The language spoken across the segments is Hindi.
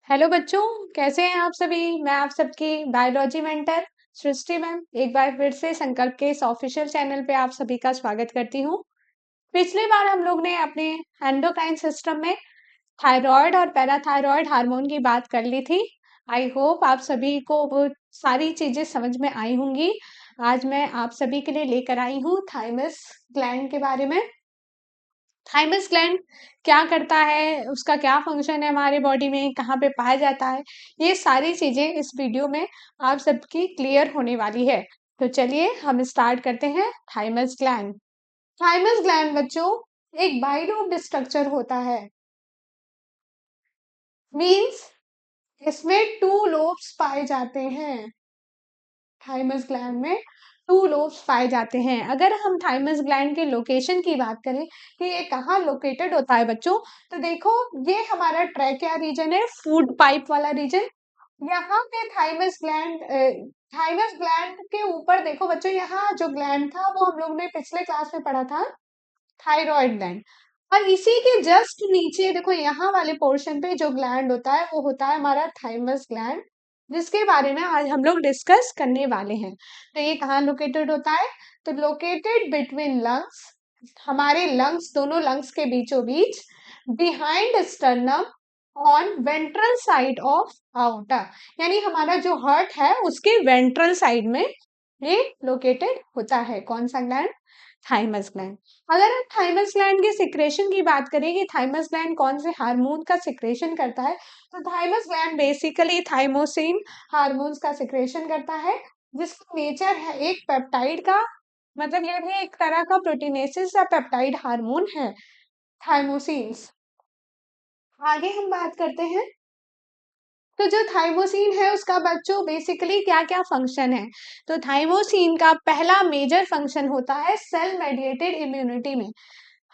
हेलो बच्चों, कैसे हैं आप सभी। मैं आप सबकी बायोलॉजी मेंटर सृष्टि मैम एक बार फिर से संकल्प के इस ऑफिशियल चैनल पे आप सभी का स्वागत करती हूँ। पिछली बार हम लोग ने अपने एंडोक्राइन सिस्टम में थायराइड और पैराथायराइड हार्मोन की बात कर ली थी। आई होप आप सभी को वो सारी चीजें समझ में आई होंगी। आज मैं आप सभी के लिए लेकर आई हूँ थाइमस ग्लैंड के बारे में। थाइमस ग्लैंड क्या करता है, उसका क्या फंक्शन है हमारे बॉडी में, कहाँ पे पाया जाता है, ये सारी चीजें इस वीडियो में आप सबकी क्लियर होने वाली है। तो चलिए हम स्टार्ट करते हैं। Thymus gland. थाइमस ग्लैंड बच्चों एक बाइलोब स्ट्रक्चर होता है। मींस इसमें टू लोब्स पाए जाते हैं। थाइमस ग्लैंड में टू लोब्स पाए जाते हैं। अगर हम थाइमस ग्लैंड के लोकेशन की बात करें कि ये कहाँ लोकेटेड होता है बच्चों, तो देखो ये हमारा ट्रैकिया रीजन है, फूड पाइप वाला रीजन। यहाँ पे थाइमस ग्लैंड के ऊपर देखो बच्चों, यहाँ जो ग्लैंड था वो हम लोग ने पिछले क्लास में पढ़ा था, थायराइड ग्लैंड। और इसी के जस्ट नीचे देखो, यहाँ वाले पोर्शन पे जो ग्लैंड होता है वो होता है हमारा थाइमस ग्लैंड, जिसके बारे में आज हम लोग डिस्कस करने वाले हैं। तो ये कहाँ लोकेटेड होता है, तो लोकेटेड बिटवीन लंग्स, हमारे लंग्स, दोनों लंग्स के बीचों बीच, behind sternum, on ventral side of outer, यानी हमारा जो हार्ट है उसके वेंट्रल साइड में ये लोकेटेड होता है। कौन सा ग्लैंड, थाइमस ग्लैंड। अगर हम थाइमस ग्लैंड के सिक्रेशन की बात करें कि थाइमस ग्लैंड कौन से हार्मोन का सिक्रेशन करता है, तो thymus gland basically thymosin hormones का सिक्रेशन करता है, जिसका नेचर है एक पेप्टाइड का, मतलब ये भी एक तरह का प्रोटीनेसिस या पेप्टाइड हार्मोन है, थाइमोसिन्स। आगे हम बात करते हैं, तो जो थाइमोसिन है उसका बच्चों बेसिकली क्या क्या फंक्शन है। तो थाइमोसिन का पहला मेजर फंक्शन होता है सेल मेडिएटेड इम्यूनिटी में।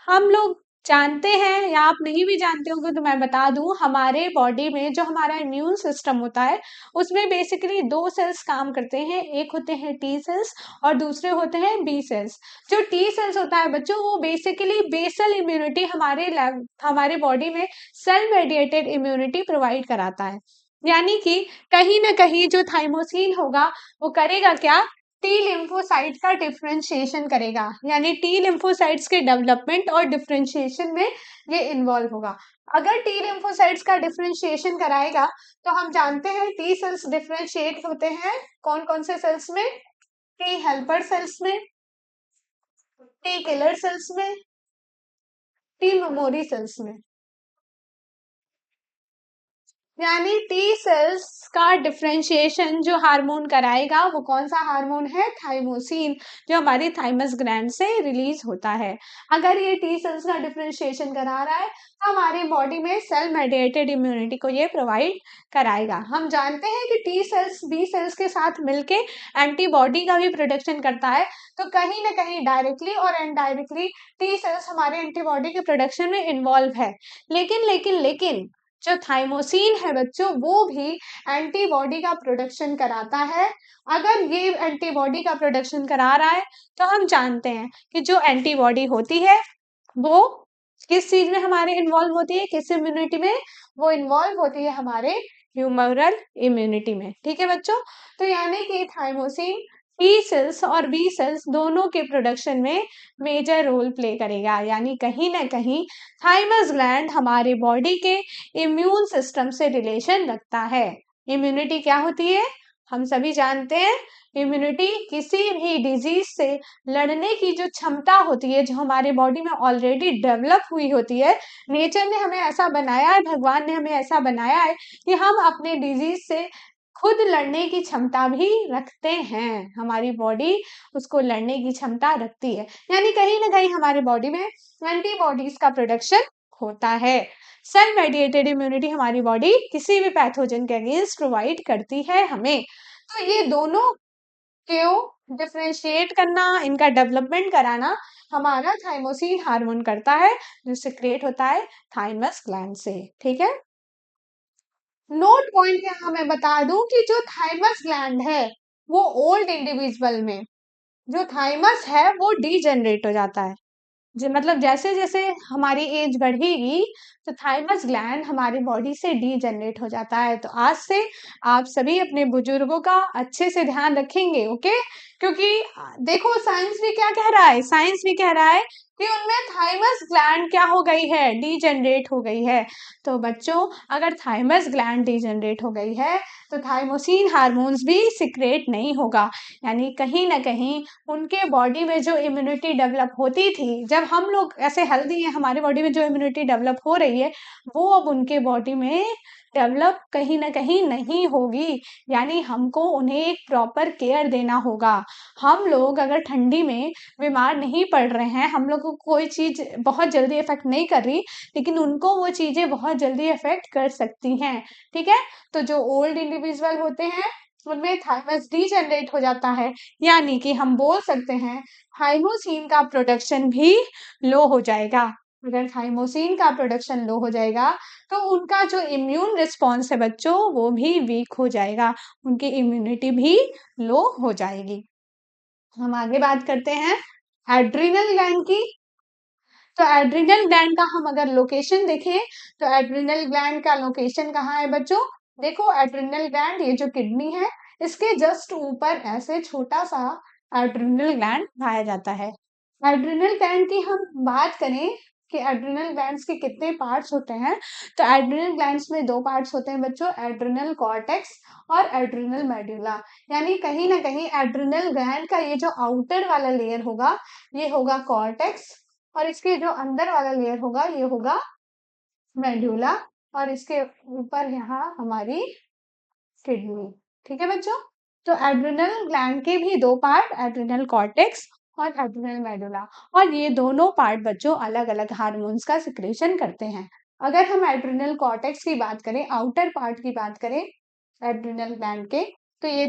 हम लोग जानते हैं या आप नहीं भी जानते होंगे तो मैं बता दूं, हमारे बॉडी में जो हमारा इम्यून सिस्टम होता है उसमें बेसिकली दो सेल्स काम करते हैं। एक होते हैं टी सेल्स और दूसरे होते हैं बी सेल्स। जो टी सेल्स होता है बच्चों वो बेसिकली बेसल इम्यूनिटी हमारे बॉडी में सेल मेडिएटेड इम्यूनिटी प्रोवाइड कराता है। यानी कि कहीं ना कहीं जो थाइमोसिन होगा वो करेगा क्या, टी लिम्फोसाइट का डिफरेंशिएशन करेगा, यानी टी लिम्फोसाइट्स के डेवलपमेंट और डिफरेंशिएशन में ये इन्वॉल्व होगा। अगर टी लिम्फोसाइट्स का डिफरेंशिएशन कराएगा तो हम जानते हैं टी सेल्स डिफरेंशिएट होते हैं कौन कौन से सेल्स में, टी हेल्पर सेल्स में, टी किलर सेल्स में, टी मेमोरी सेल्स में। यानी टी सेल्स का डिफरेंशिएशन जो हार्मोन कराएगा वो कौन सा हार्मोन है, थाइमोसिन, जो हमारी थाइमस ग्लैंड से रिलीज होता है। अगर ये टी सेल्स का डिफरेंशिएशन करा रहा है तो हमारी बॉडी में सेल मेडिएटेड इम्यूनिटी को ये प्रोवाइड कराएगा। हम जानते हैं कि टी सेल्स बी सेल्स के साथ मिलके एंटीबॉडी का भी प्रोडक्शन करता है, तो कहीं ना कहीं डायरेक्टली और इनडायरेक्टली टी सेल्स हमारे एंटीबॉडी के प्रोडक्शन में इन्वॉल्व है। लेकिन जो थाइमोसिन है बच्चों वो भी एंटीबॉडी का प्रोडक्शन कराता है। अगर ये एंटीबॉडी का प्रोडक्शन करा रहा है तो हम जानते हैं कि जो एंटीबॉडी होती है वो किस चीज में हमारे इन्वॉल्व होती है, किस इम्यूनिटी में, वो इन्वॉल्व होती है हमारे ह्यूमरल इम्यूनिटी में। ठीक है बच्चों, तो यानी कि थाइमोसिन टी सेल्स और बी सेल्स दोनों के प्रोडक्शन में मेजर रोल प्ले करेगा। यानी कहीं ना कहीं थाइमस ग्लैंड हमारे बॉडी के इम्यून सिस्टम से रिलेशन रखता है। इम्यूनिटी क्या होती है, हम सभी जानते हैं, इम्यूनिटी किसी भी डिजीज से लड़ने की जो क्षमता होती है, जो हमारे बॉडी में ऑलरेडी डेवलप हुई होती है। नेचर ने हमें ऐसा बनाया है, भगवान ने हमें ऐसा बनाया है कि हम अपने डिजीज से खुद लड़ने की क्षमता भी रखते हैं। हमारी बॉडी उसको लड़ने की क्षमता रखती है, यानी कहीं ना कहीं हमारे बॉडी में एंटीबॉडीज का प्रोडक्शन होता है। सेल मेडिएटेड इम्यूनिटी हमारी बॉडी किसी भी पैथोजन के अगेंस्ट प्रोवाइड करती है हमें। तो ये दोनों क्यों डिफरेंशिएट करना, इनका डेवलपमेंट कराना हमारा थाइमोसिन हार्मोन करता है, जो सिक्रेट होता है थाइमस ग्लैंड से। ठीक है, नोट पॉइंट यहाँ मैं बता दूं कि जो थाइमस ग्लैंड है वो ओल्ड इंडिविजुअल में, जो थाइमस है वो डीजेनरेट हो जाता है। मतलब जैसे जैसे हमारी एज बढ़ेगी तो थाइमस ग्लैंड हमारी बॉडी से डीजनरेट हो जाता है। तो आज से आप सभी अपने बुजुर्गों का अच्छे से ध्यान रखेंगे, ओके? क्योंकि देखो साइंस भी क्या कह रहा है, साइंस भी कह रहा है कि उनमें थाइमस ग्लैंड क्या हो गई है, डीजनरेट हो गई है। तो बच्चों, अगर थाइमस ग्लैंड डीजनरेट हो गई है तो थाइमोसिन हार्मोन्स भी सिक्रेट नहीं होगा, यानी कहीं ना कहीं उनके बॉडी में जो इम्यूनिटी डेवलप होती थी, जब हम लोग ऐसे हेल्दी हैं, हमारे बॉडी में जो इम्यूनिटी डेवलप हो रही है वो अब उनके बॉडी में डेवलप कहीं ना कहीं नहीं होगी। यानी हमको उन्हें एक प्रॉपर केयर देना होगा। हम लोग अगर ठंडी में बीमार नहीं पड़ रहे हैं, हम लोग को कोई चीज बहुत जल्दी इफेक्ट नहीं कर रही, लेकिन उनको वो चीजें बहुत जल्दी इफेक्ट कर सकती हैं। ठीक है? तो जो ओल्ड इंडिविजुअल होते हैं उनमें थाइमस डीजनरेट हो जाता है, यानी कि हम बोल सकते हैं थाइमोसिन का प्रोडक्शन भी लो हो जाएगा। अगर थाइमोसिन का प्रोडक्शन लो हो जाएगा तो उनका जो इम्यून रिस्पॉन्स है बच्चों वो भी वीक हो जाएगा, उनकी इम्यूनिटी भी लो हो जाएगी। हम आगे बात करते हैं एड्रिनल ग्लैंड की। तो एड्रिनल ग्लैंड का हम अगर लोकेशन देखें तो एड्रिनल ग्लैंड का लोकेशन कहाँ है बच्चों? देखो एड्रिनल ग्लैंड, ये जो किडनी है इसके जस्ट ऊपर ऐसे छोटा सा एड्रिनल ग्लैंड पाया जाता है। एड्रिनल ग्लैंड की हम बात करें कि एड्रिनल ग्लैंड्स के कितने पार्ट्स होते हैं, तो एड्रिनल ग्लैंड्स में दो पार्ट्स होते हैं बच्चों, एड्रिनल कॉर्टेक्स और एड्रिनल मेडुला। यानी कहीं ना कहीं एड्रिनल ग्लैंड का ये जो आउटर वाला लेयर होगा ये होगा कॉर्टेक्स, और इसके जो अंदर वाला लेयर होगा ये होगा मेडुला, और इसके ऊपर यहाँ हमारी किडनी। ठीक है बच्चों? तो एड्रिनल ग्लैंड के भी दो पार्ट, एड्रिनल कॉर्टेक्स और एड्रिनल मेडुला, और ये दोनों पार्ट बच्चों अलग अलग हार्मोन्स का सिक्रेशन करते हैं। अगर हम एड्रिनल कॉर्टेक्स की बात करें, आउटर पार्ट की बात करें एड्रिनल ग्लैंड के, तो ये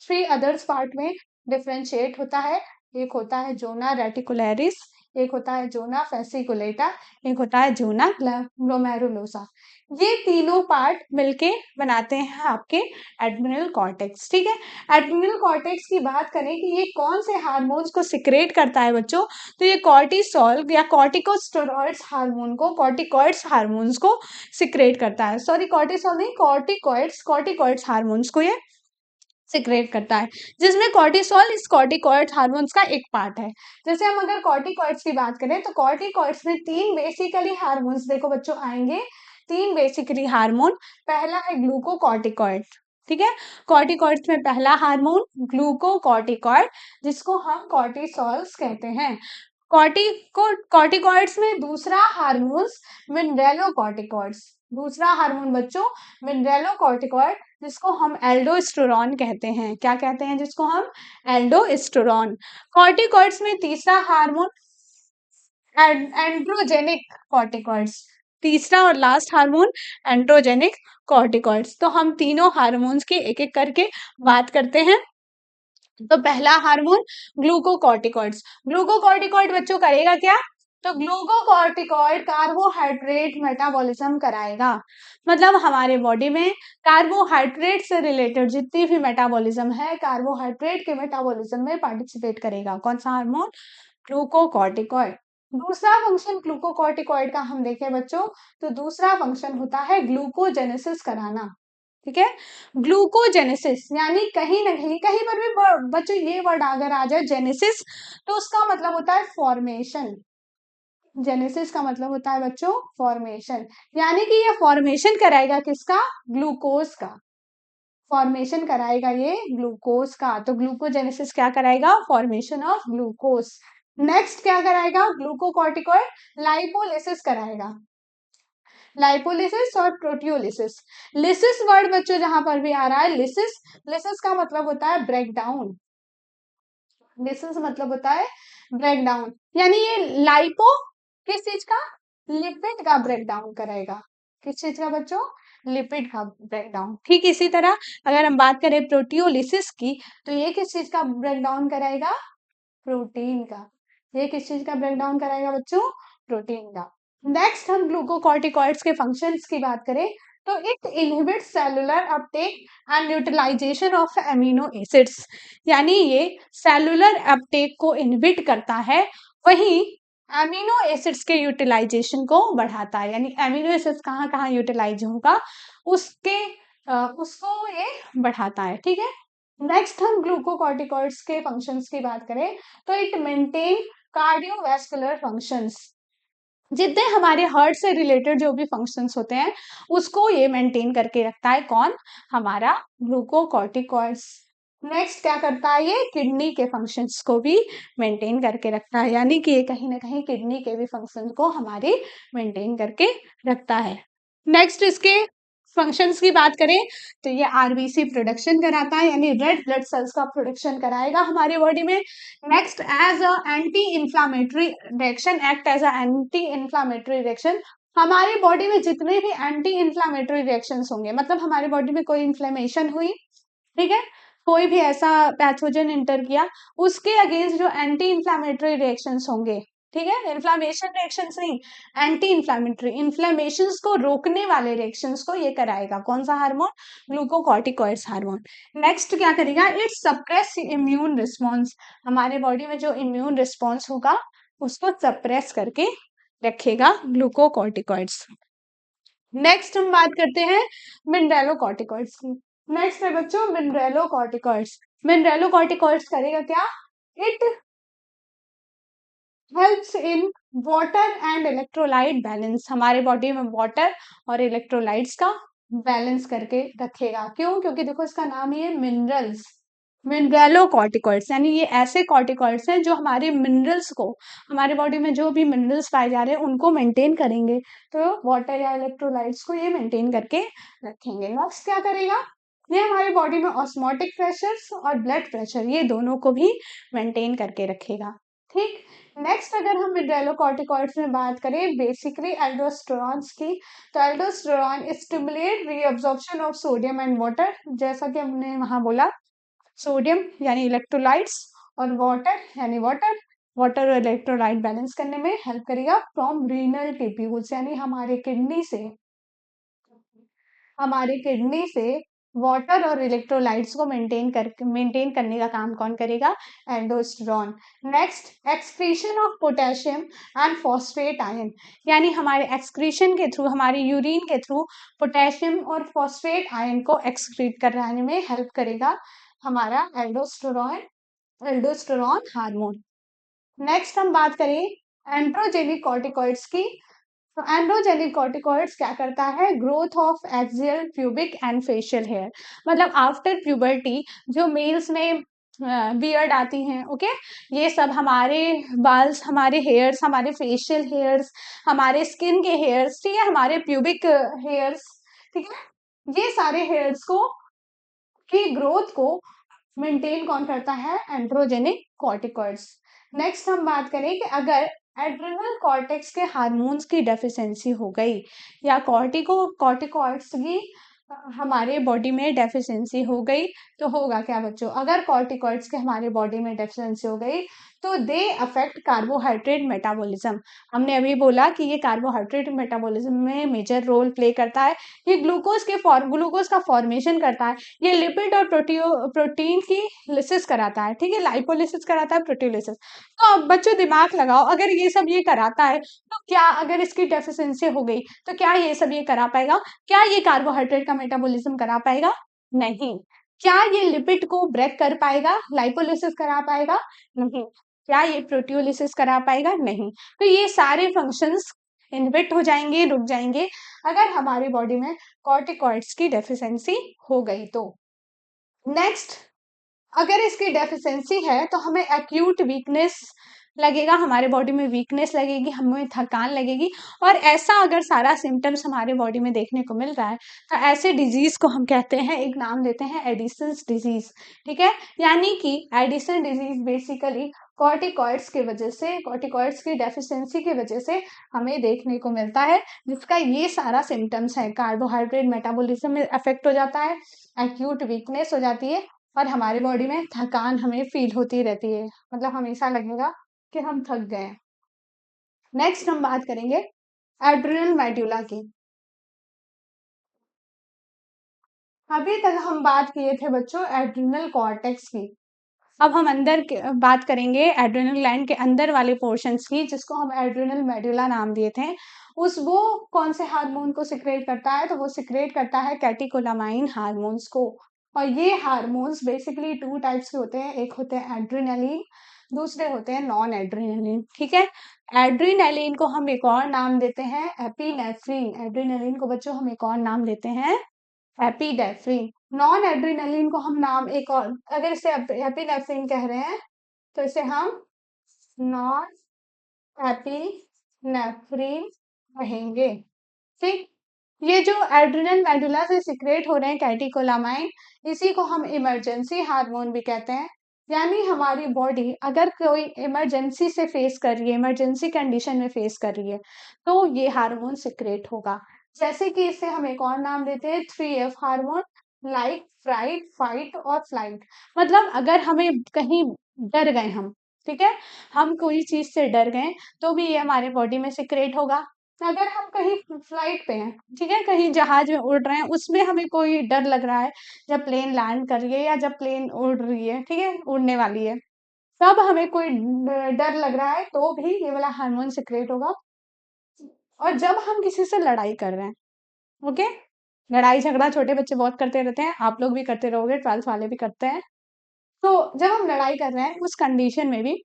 थ्री अदर्स पार्ट में डिफ्रेंशिएट होता है। एक होता है जोना रेटिकुलरिस, एक होता है जोना फेसिकुलेटा, एक होता है जोना ग्लोमेरुलोसा। ये तीनों पार्ट मिलके बनाते हैं आपके एड्रिनल कॉर्टेक्स। ठीक है? एड्रिनल कॉर्टेक्स की बात करें कि ये कौन से हार्मोन्स को सिक्रेट करता है बच्चों, तो ये कॉर्टिसोल या कॉर्टिकोस्टेरॉइड्स हार्मोन को, कॉर्टिकॉइड्स हार्मोन्स को सिक्रेट करता है। सॉरी, कॉर्टिसोल नहीं, कॉर्टिकॉइड्स हार्मोन्स को ये सिक्रेट करता है, जिसमें कॉर्टिसोल इस कॉर्टिकॉइड हार्मोन्स का एक पार्ट है। जैसे हम अगर कॉर्टिकॉइड्स की बात करें तो कॉर्टिकॉइड्स में तीन बेसिकली हार्मोन्स देखो बच्चों आएंगे, तीन बेसिकली हार्मोन। पहला है ग्लूकोकॉर्टिकॉइड। ठीक है? कॉर्टिकॉइड्स में पहला हार्मोन ग्लूकोकॉर्टिकॉइड, जिसको हम कॉर्टिसोल्स कहते हैं। कॉर्टिकॉइड्स में दूसरा हार्मोन्स मिनरेलोकॉर्टिकॉइड्स, दूसरा हार्मोन बच्चों मिनरेलोकॉर्टिकॉइड, जिसको हम एल्डोस्टेरोन कहते हैं। क्या कहते हैं जिसको हम? एल्डोस्टेरोन। कॉर्टिकॉइड्स में तीसरा हार्मोन एंड्रोजेनिक कॉर्टिकॉइड्स, तीसरा और लास्ट हार्मोन एंड्रोजेनिक कॉर्टिकॉइड्स। तो हम तीनों हार्मोन्स की एक एक करके बात करते हैं। तो पहला हार्मोन ग्लूकोकॉर्टिकॉइड्स। ग्लूकोकॉर्टिकॉइड बच्चों करेगा क्या? तो ग्लूकोकॉर्टिकॉइड कार्बोहाइड्रेट मेटाबॉलिज्म कराएगा। मतलब हमारे बॉडी में कार्बोहाइड्रेट से रिलेटेड जितनी भी मेटाबॉलिज्म है, कार्बोहाइड्रेट के मेटाबॉलिज्म में पार्टिसिपेट करेगा। कौन सा हार्मोन? ग्लूकोकॉर्टिकॉइड। दूसरा फंक्शन ग्लूकोकॉर्टिकॉइड का हम देखें बच्चों, तो दूसरा फंक्शन होता है ग्लूकोजेनेसिस कराना। ठीक है? ग्लूकोजेनेसिस, यानी कहीं ना कहीं कहीं पर भी बच्चों ये वर्ड अगर आ जाए जेनेसिस, तो उसका मतलब होता है फॉर्मेशन। जेनेसिस का मतलब होता है बच्चों फॉर्मेशन, यानी कि ये फॉर्मेशन कराएगा किसका? ग्लूकोज का। फॉर्मेशन कराएगा ये ग्लूकोज का। तो ग्लूकोजेनेसिस क्या कराएगा? Formation of glucose. नेक्स्ट क्या कराएगा ग्लूकोकॉर्टिकॉइड? लाइपोलिसिस कराएगा। लाइपोलिसिस और प्रोटियोलिसिस। लिसिस वर्ड बच्चों जहां पर भी आ रहा है, लिसिस, लिसिस का मतलब होता है ब्रेक डाउन। लिसिस मतलब होता है ब्रेक डाउन, यानी ये लाइपो किस चीज का? लिपिड का ब्रेक डाउन कराएगा। किस चीज का बच्चों? लिपिड का ब्रेक डाउन। ठीक इसी तरह अगर हम बात करें प्रोटियोलिसिस की, तो ये किस चीज का ब्रेक डाउन कराएगा? प्रोटीन का। ये किस चीज का ब्रेक डाउन कराएगा बच्चों? प्रोटीन का। नेक्स्ट हम ग्लूकोकॉर्टिकॉइड्स के फंक्शंस की बात करें, तो it inhibit cellular uptake and neutralisation of amino acids, यानी ये सेलुलर अपटेक को इनहिबिट करता है। वहीं एमिनो एसिड्स के यूटिलाइजेशन को बढ़ाता है, यानी एमिनो एसिड्स कहाँ कहाँ यूटिलाइज होगा उसके उसको ये बढ़ाता है, ठीक है। नेक्स्ट हम ग्लूकोकॉर्टिकॉइड्स के फंक्शंस की बात करें तो इट मेंटेन कार्डियोवैस्कुलर फंक्शंस, जितने हमारे हार्ट से रिलेटेड जो भी फंक्शंस होते हैं उसको ये मेंटेन करके रखता है, कौन, हमारा ग्लूकोकॉर्टिकॉइड्स। नेक्स्ट क्या करता है, ये किडनी के फंक्शंस को भी मेंटेन करके रखता है, यानी कि ये कहीं ना कहीं किडनी के भी फंक्शन को हमारे मेंटेन करके रखता है। नेक्स्ट इसके फंक्शंस की बात करें तो ये आरबीसी प्रोडक्शन कराता है, यानी रेड ब्लड सेल्स का प्रोडक्शन कराएगा हमारे बॉडी में। Next as a anti inflammatory reaction, act as a anti inflammatory reaction, हमारी बॉडी में जितने भी एंटी इंफ्लामेटरी रिएक्शंस होंगे, मतलब हमारी बॉडी में कोई इन्फ्लेमेशन हुई, ठीक है, कोई भी ऐसा पैथोजन इंटर किया, उसके अगेंस्ट जो एंटी इंफ्लामेटरी रिएक्शंस होंगे, ठीक है, इन्फ्लामेशन रिएक्शंस नहीं, एंटी इंफ्लामेटरी, इन्फ्लेमेशंस को रोकने वाले रिएक्शंस को ये कराएगा, कौन सा हार्मोन, ग्लूकोकॉर्टिकॉइड्स हार्मोन। नेक्स्ट क्या करेगा, इट सप्रेस इम्यून रिस्पॉन्स, हमारे बॉडी में जो इम्यून रिस्पॉन्स होगा उसको सप्रेस करके रखेगा ग्लूकोकॉर्टिकॉइड्स। नेक्स्ट हम बात करते हैं मिनरेलोकॉर्टिकॉइड्स की। नेक्स्ट है बच्चों मिनरेलोकॉर्टिकॉइड्स। मिनरेलोकॉर्टिकॉइड्स करेगा क्या, it helps in water and electrolyte balance, हमारे बॉडी में वाटर और इलेक्ट्रोलाइट्स का बैलेंस करके रखेगा, क्यों, क्योंकि देखो इसका नाम ही है मिनरल्स, मिनरेलोकॉर्टिकॉइड्स, यानी ये ऐसे कॉर्टिकॉइड्स हैं जो हमारे मिनरल्स को, हमारे बॉडी में जो भी मिनरल्स पाए जा रहे हैं उनको मेंटेन करेंगे, तो वाटर या इलेक्ट्रोलाइट्स को ये मेंटेन करके रखेंगे। नेक्स्ट क्या करेगा, ये हमारी बॉडी में ऑस्मोटिक प्रेशर्स और ब्लड प्रेशर ये दोनों को भी मेंटेन करके रखेगा, ठीक। नेक्स्ट अगर हम मिनरेलोकॉर्टिकॉइड्स में बात करें बेसिकली एल्डोस्टेरॉन्स की, तो aldosterone stimulate reabsorption of sodium and water, जैसा कि हमने वहां बोला, सोडियम यानी इलेक्ट्रोलाइट्स और वाटर यानी वाटर, वाटर और इलेक्ट्रोलाइट बैलेंस करने में हेल्प करेगा फ्रॉम रीनल टिप्यूल्स, यानी हमारे किडनी से वाटर और इलेक्ट्रोलाइट्स को मेंटेन करने का काम कौन करेगा, aldosterone. Next excretion of potassium and phosphate ion, यानी हमारे एक्सक्रीशन के थ्रू, हमारे यूरिन के थ्रू पोटेशियम और फॉस्फेट आयन को एक्सक्रीट कराने में हेल्प करेगा हमारा एल्डोस्टेरॉन, एल्डोस्टेरॉन हार्मोन। नेक्स्ट हम बात करें एंड्रोजेनिक कॉर्टिकॉइड्स की, तो एंड्रोजेनिक कॉर्टिकॉइड्स क्या करता है, growth of axial pubic and facial hair, मतलब आफ्टर प्यूबर्टी जो मेल्स में बियर्ड आती हैं, ओके, ये सब हमारे बाल्स, हमारे हेयर्स, हमारे फेशियल हेयर्स, हमारे स्किन के हेयर्स, ठीक है, हमारे प्यूबिक हेयर्स, ठीक है, ये सारे हेयर्स को की ग्रोथ को मेंटेन कौन करता है, एंड्रोजेनिक कॉर्टिकॉइड्स। नेक्स्ट हम बात करें कि अगर एड्रिनल कॉर्टेक्स के हार्मोन्स की डेफिशिएंसी हो गई या कॉर्टिकॉइड्स की हमारे बॉडी में डेफिशिएंसी हो गई, तो होगा क्या बच्चों, अगर कॉर्टिकॉइड्स के हमारे बॉडी में डेफिशिएंसी हो गई तो दे अफेक्ट कार्बोहाइड्रेट मेटाबॉलिज्म, हमने अभी बोला कि ये कार्बोहाइड्रेट मेटाबॉलिज्म में मेजर रोल प्ले करता है, ये ग्लूकोज का फॉर्मेशन करता है, ये लिपिड और प्रोटीन की लिसिस कराता है, ठीक है, लाइपोलिसिस कराता है, प्रोटीओलिसिस। तो अब बच्चों दिमाग लगाओ, अगर ये सब ये कराता है तो क्या अगर इसकी डेफिशिएंसी हो गई तो क्या ये सब ये करा पाएगा, क्या ये कार्बोहाइड्रेट का मेटाबॉलिज्म करा पाएगा, नहीं। क्या ये लिपिड को ब्रेक कर पाएगा, लाइपोलिसिस करा पाएगा, नहीं। क्या ये प्रोटीओलिसिस करा पाएगा, नहीं। तो ये सारे फंक्शंस इनहिबिट हो जाएंगे, रुक जाएंगे अगर हमारी बॉडी में कॉर्टिकॉइड्स की डेफिशिएंसी हो गई तो। नेक्स्ट, अगर इसकी डेफिशिएंसी है तो हमें एक्यूट वीकनेस लगेगा, हमारे बॉडी में वीकनेस लगेगी, हमें थकान लगेगी, और ऐसा अगर सारा सिम्टम्स हमारे बॉडी में देखने को मिल रहा है तो ऐसे डिजीज को हम कहते हैं, एक नाम देते हैं एडिसन्स डिजीज, ठीक है, यानी कि एडिसन डिजीज बेसिकली कॉर्टिकॉइड्स की वजह से, कॉर्टिकॉइड्स की डेफिशिएंसी की वजह से हमें देखने को मिलता है, जिसका ये सारा सिम्टम्स है, कार्बोहाइड्रेट मेटाबॉलिज्म में अफेक्ट हो जाता है, एक्यूट वीकनेस हो जाती है, और हमारी बॉडी में थकान हमें फील होती रहती है, मतलब हमेशा लगेगा कि हम थक गए। नेक्स्ट हम बात करेंगे एड्रिनल मेडुला की। अभी तक हम बात किए थे बच्चों एड्रिनल कॉर्टेक्स की, अब हम बात करेंगे एड्रिनल ग्लैंड के अंदर वाले पोर्शंस की, जिसको हम एड्रिनल मेडुला नाम दिए थे। उस वो कौन से हार्मोन को सिक्रेट करता है, तो वो सिक्रेट करता है कैटेकोलामाइन हार्मोन्स को। और ये हार्मोन्स बेसिकली 2 टाइप्स के होते हैं, एक होते हैं एड्रिनलिन, दूसरे होते हैं नॉन एड्रिनलिन। ठीक है, एड्रिनलिन को हम एक और नाम देते हैं एपिनेफ्रिन। एड्रिनलिन को बच्चों हम एक और नाम देते हैं एपिडेफ्रिन। नॉन एड्रिनलिन को हम नाम एक और, अगर इसे एपिनेफ्रिन कह रहे हैं तो इसे हम नॉन एपिनेफ्रिन कहेंगे। ठीक, ये जो एड्रिनल मेडुला से सिक्रेट हो रहे हैं कैटेकोलामाइन, इसी को हम इमरजेंसी हार्मोन भी कहते हैं। यानी हमारी बॉडी अगर कोई इमरजेंसी से फेस कर रही है, इमरजेंसी कंडीशन में फेस कर रही है, तो ये हार्मोन सिक्रेट होगा। जैसे कि इसे हम एक और नाम देते हैं 3F hormone, like, fright, fight और फ्लाइट। मतलब अगर हमें कहीं डर गए हम, ठीक है, हम कोई चीज से डर गए, तो भी ये हमारे बॉडी में सिक्रेट होगा। अगर हम कहीं फ्लाइट पे हैं, ठीक है, कहीं जहाज में उड़ रहे हैं, उसमें हमें कोई डर लग रहा है, जब प्लेन लैंड कर रही है या जब प्लेन उड़ रही है, ठीक है, उड़ने वाली है, तब हमें कोई डर लग रहा है, तो भी ये वाला हार्मोन सिक्रेट होगा। और जब हम किसी से लड़ाई कर रहे हैं, ओके, लड़ाई झगड़ा छोटे बच्चे बहुत करते रहते हैं, आप लोग भी करते रहोगे, 12th वाले भी करते हैं। तो जब हम लड़ाई कर रहे हैं, उस कंडीशन में भी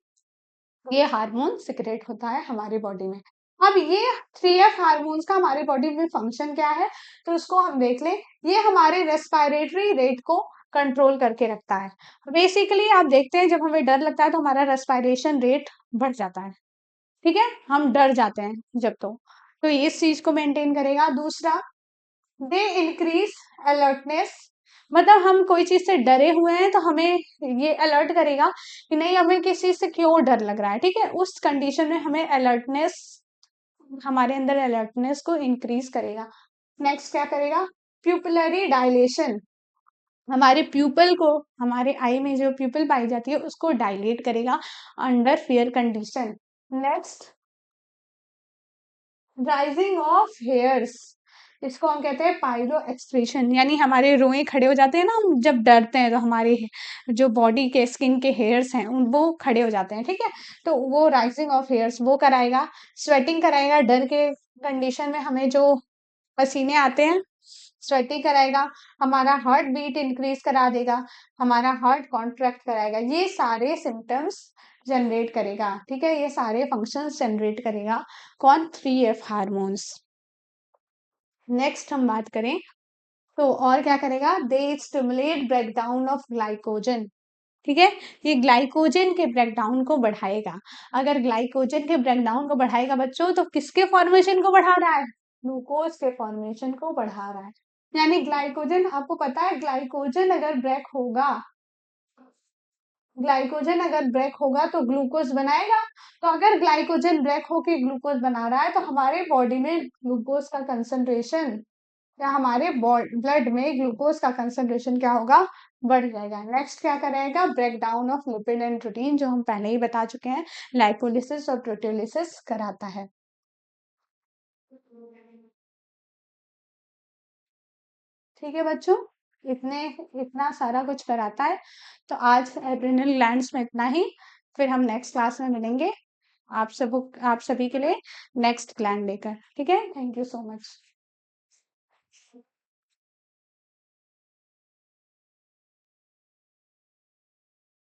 ये हार्मोन सिक्रेट होता है हमारी बॉडी में। अब ये 3F हार्मोन्स का हमारी बॉडी में फंक्शन क्या है, तो उसको हम देख लें। ये हमारे रेस्पिरेटरी रेट को कंट्रोल करके रखता है। बेसिकली आप देखते हैं, जब हमें डर लगता है तो हमारा रेस्पिरेशन रेट बढ़ जाता है, ठीक है, हम डर जाते हैं जब, तो ये इस चीज को मेंटेन करेगा। दूसरा, दे इंक्रीज अलर्टनेस, मतलब हम कोई चीज से डरे हुए हैं तो हमें ये अलर्ट करेगा कि नहीं, हमें किस चीज से क्यों डर लग रहा है, ठीक है, उस कंडीशन में हमें अलर्टनेस, हमारे अंदर अलर्टनेस को इंक्रीज करेगा। नेक्स्ट क्या करेगा, प्यूपिलरी डायलेशन, हमारे प्यूपल को, हमारे आई में जो प्यूपल पाई जाती है उसको डायलेट करेगा under fear condition. Next, rising of hairs, इसको हम कहते हैं पाइलो एक्सप्रेशन, यानी हमारे रोए खड़े हो जाते हैं ना, हम जब डरते हैं तो हमारे जो बॉडी के स्किन के हेयर्स हैं उन वो खड़े हो जाते हैं, ठीक है, तो वो राइजिंग ऑफ हेयर्स वो कराएगा। स्वेटिंग कराएगा, डर के कंडीशन में हमें जो पसीने आते हैं, स्वेटिंग कराएगा। हमारा हार्ट बीट इंक्रीज करा देगा, हमारा हार्ट कॉन्ट्रैक्ट कराएगा। ये सारे सिम्टम्स जनरेट करेगा, ठीक है, ये सारे फंक्शंस जनरेट करेगा कौन, 3F हार्मोन्स। नेक्स्ट हम बात करें तो और क्या करेगा, दे स्टिमुलेट ब्रेकडाउन ऑफ ग्लाइकोजन, ठीक है, ये ग्लाइकोजन के ब्रेकडाउन को बढ़ाएगा। अगर ग्लाइकोजन के ब्रेकडाउन को बढ़ाएगा बच्चों, तो किसके फॉर्मेशन को बढ़ा रहा है, ग्लूकोज के फॉर्मेशन को बढ़ा रहा है। यानी ग्लाइकोजन, आपको पता है ग्लाइकोजन अगर ब्रेक होगा, ग्लाइकोजन अगर ब्रेक होगा तो ग्लूकोज बनाएगा। तो अगर ग्लाइकोजन ब्रेक होके ग्लूकोज बना रहा है, तो हमारे बॉडी में ग्लूकोज का कंसंट्रेशन, या हमारे ब्लड में ग्लूकोज का कंसंट्रेशन क्या होगा, बढ़ जाएगा। नेक्स्ट क्या करेगा, break down of lipid and protein, जो हम पहले ही बता चुके हैं, लाइपोलिसिस और प्रोटियोलिसिस कराता है। ठीक है बच्चों, इतना सारा कुछ कराता है। तो आज एड्रिनल ग्लैंड्स में इतना ही, फिर हम नेक्स्ट क्लास में मिलेंगे आप सभी के लिए नेक्स्ट ग्लैंड लेकर। ठीक है, थैंक यू सो मच।